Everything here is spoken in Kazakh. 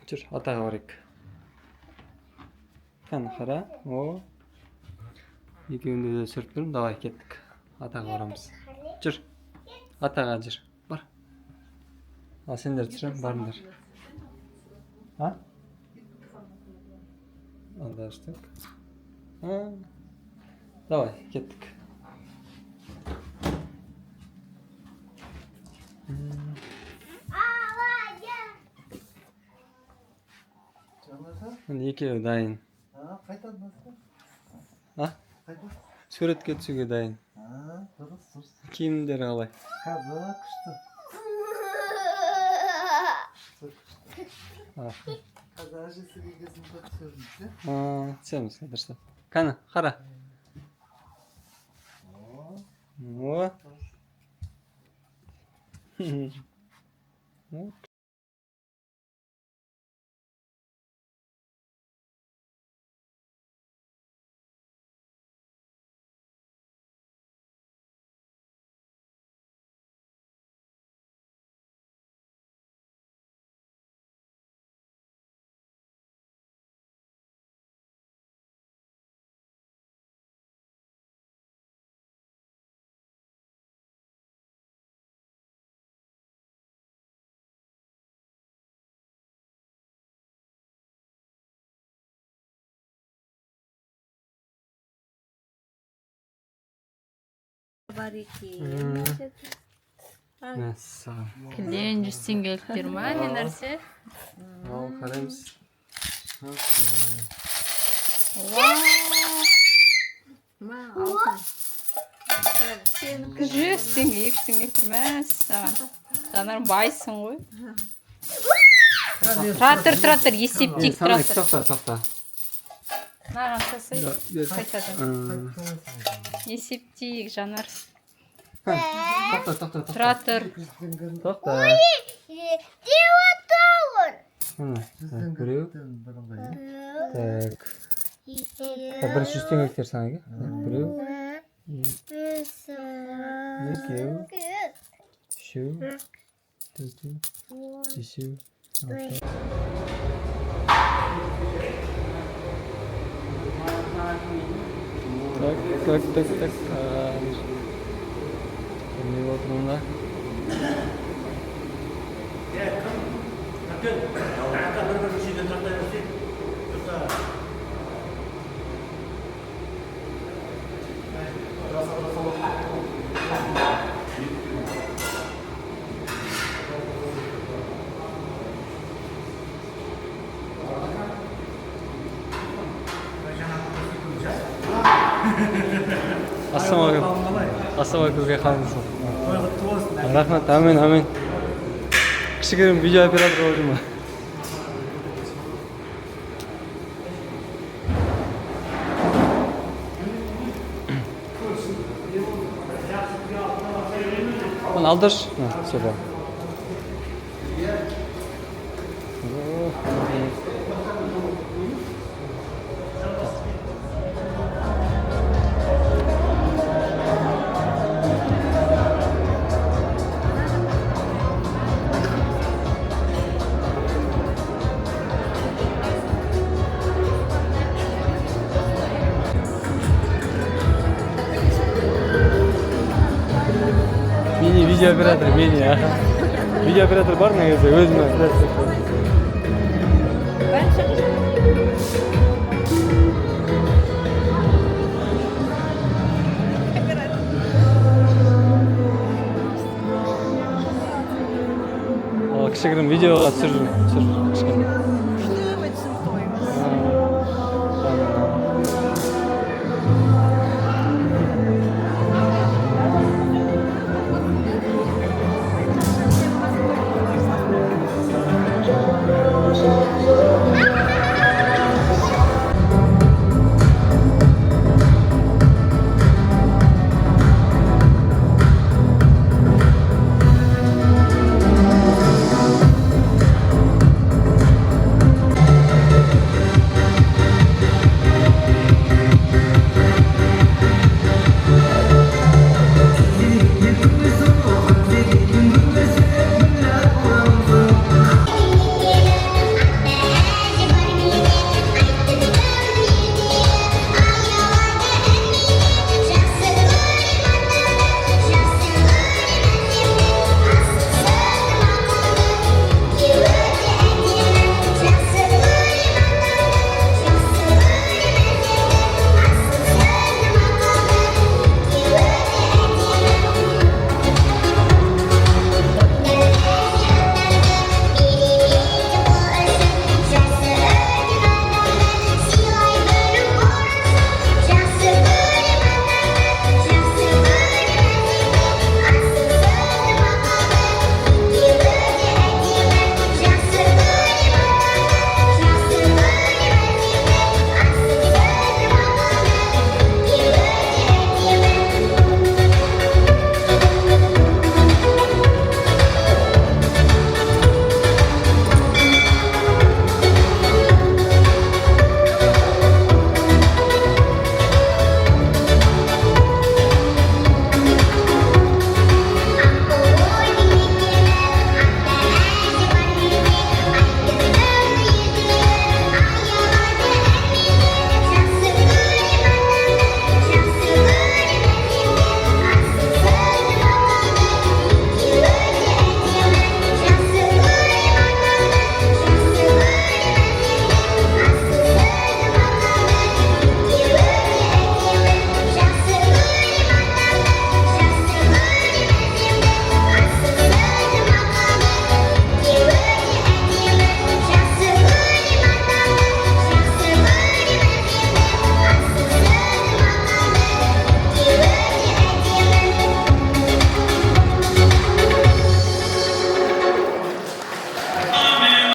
жүр, атаға барайық. Қане қара. О. Екеуінде де сүріп тұрмын. Давай кеттік. Атаға барамыз. Жүр. Атаға жүр. Бар. Ал сендер түсірем, барыңдар. А? Алдаштық. Давай, кеттік. Екеуі дайын. Қайтады басқа? Қайтады? Суретке түсуге дайын. Дұрыс. Киімдері қалай? Қазір күшті. Қазір әжесі келгесінде түсірдік, Түсеміз, дұрыстап. Қане, қара. О. Мәссаған. Кілден жүрсен келіктер ма, не нәрсе? Ал, қараймыз. Жүрсен келіктер мәссаған. Жанар байсың ғой. Тұратыр, есептейік тұратыр. Тоқта. Наған сасай, қайтадан. Есептейік, Жанар. Тоқта. Тұратыр. Тоқта. Біреу. Так. Бірінші жүзден келіктер саңа. Біреу. Екеу. Үшеу. Төртеу. Бесеу. Алтау. Так. Не отырмын да. Ассалаумағалейкум қалыңыз. Рахмет, амин. Кішігірім видео оператор болып жүрмін. Оны алдырш. Все, да. Видео оператор, Видео оператор бар ма кезде өзіме. Кішігірім видеоға түсір.